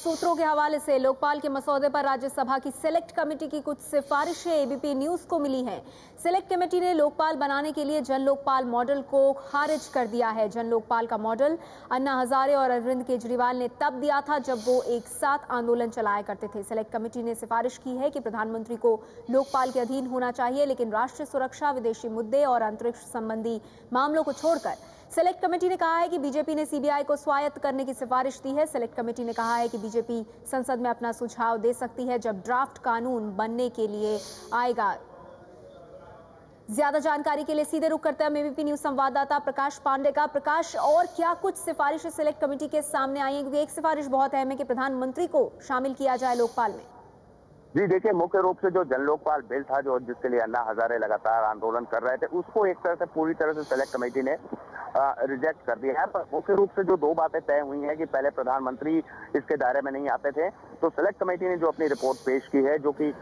सूत्रों के हवाले से लोकपाल के मसौदे पर राज्यसभा की सिलेक्ट कमेटी की कुछ सिफारिशें एबीपी न्यूज को मिली हैं। सिलेक्ट कमेटी ने लोकपाल बनाने के लिए जन लोकपाल मॉडल को खारिज कर दिया है। जन लोकपाल का मॉडल अन्ना हजारे और अरविंद केजरीवाल ने तब दिया था जब वो एक साथ आंदोलन चलाया करते थे। सिलेक्ट कमेटी ने सिफारिश की है कि प्रधानमंत्री को लोकपाल के अधीन होना चाहिए, लेकिन राष्ट्रीय सुरक्षा, विदेशी मुद्दे और अंतरिक्ष संबंधी मामलों को छोड़कर। सिलेक्ट कमेटी ने कहा है कि बीजेपी ने सीबीआई को स्वायत्त करने की सिफारिश दी है। सिलेक्ट कमेटी ने कहा है कि बीजेपी संसद में अपना सुझाव दे सकती है जब ड्राफ्ट कानून बनने के लिए आएगा। ज्यादा जानकारी के लिए सीधे रुख करते हैं एबीपी न्यूज संवाददाता प्रकाश पांडे का। प्रकाश, और क्या कुछ सिफारिशें सिलेक्ट कमेटी के सामने आई हैं, क्योंकि एक सिफारिश बहुत अहम है कि प्रधानमंत्री को शामिल किया जाए लोकपाल में। जी देखिए, मुख्य रूप से जो जन लोकपाल बिल था, जो जिसके लिए अन्ना हजारे लगातार आंदोलन कर रहे थे, उसको एक तरह से पूरी तरह से सिलेक्ट कमेटी ने रिजेक्ट कर दिया है। पर मुख्य रूप से जो दो बातें तय हुई हैं कि पहले प्रधानमंत्री इसके दायरे में नहीं आते थे, तो सिलेक्ट कमेटी ने जो अपनी रिपोर्ट पेश की है, जो कि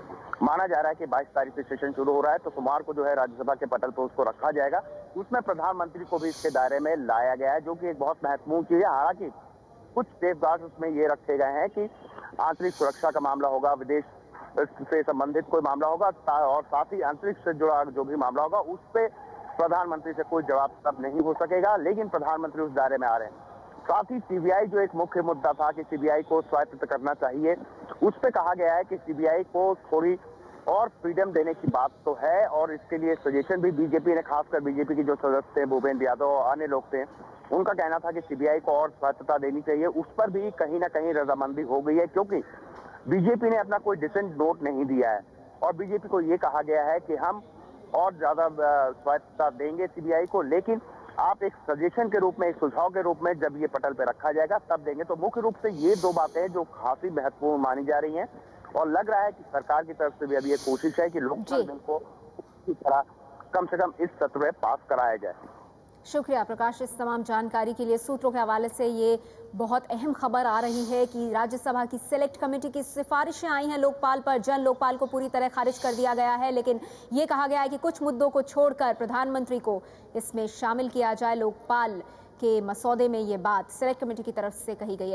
माना जा रहा है कि 22 तारीख से सेशन शुरू हो रहा है, तो सोमवार को जो है राज्यसभा के पटल पर उसको रखा जाएगा। उसमें प्रधानमंत्री को भी इसके दायरे में लाया गया है, जो कि एक बहुत महत्वपूर्ण चीज है। हालांकि कुछ सेफगार्ड उसमें ये रखे गए हैं कि आंतरिक सुरक्षा का मामला होगा, विदेश से संबंधित कोई मामला होगा और साथ ही अंतरिक्ष से जुड़ा जो भी मामला होगा, उस पे प्रधानमंत्री से कोई जवाब तब नहीं हो सकेगा, लेकिन प्रधानमंत्री उस दायरे में आ रहे हैं। साथ ही सीबीआई, जो एक मुख्य मुद्दा था कि सीबीआई को स्वायत्त करना चाहिए, उस पे कहा गया है कि सीबीआई को थोड़ी और फ्रीडम देने की बात तो है, और इसके लिए सजेशन भी बीजेपी ने, खासकर बीजेपी के जो सदस्य थे भूपेंद्र यादव और अन्य लोग थे, उनका कहना था कि सीबीआई को और स्वायत्तता देनी चाहिए। उस पर भी कहीं ना कहीं रजामंदी हो गई है, क्योंकि बीजेपी ने अपना कोई डिसेंट नोट नहीं दिया है और बीजेपी को ये कहा गया है कि हम और ज्यादा स्वायत्तता देंगे सीबीआई को, लेकिन आप एक सजेशन के रूप में, एक सुझाव के रूप में जब ये पटल पे रखा जाएगा तब देंगे। तो मुख्य रूप से ये दो बातें जो काफी महत्वपूर्ण मानी जा रही हैं, और लग रहा है कि सरकार की तरफ से भी अभी ये कोशिश है कि लोकपाल बिल को इस तरह कम से कम इस सत्र में पास कराया जाए। शुक्रिया प्रकाश इस तमाम जानकारी के लिए। सूत्रों के हवाले से ये बहुत अहम खबर आ रही है कि राज्यसभा की सिलेक्ट कमेटी की सिफारिशें आई हैं लोकपाल पर। जन लोकपाल को पूरी तरह खारिज कर दिया गया है, लेकिन ये कहा गया है कि कुछ मुद्दों को छोड़कर प्रधानमंत्री को इसमें शामिल किया जाए। लोकपाल के मसौदे में ये बात सिलेक्ट कमेटी की तरफ से कही गई है।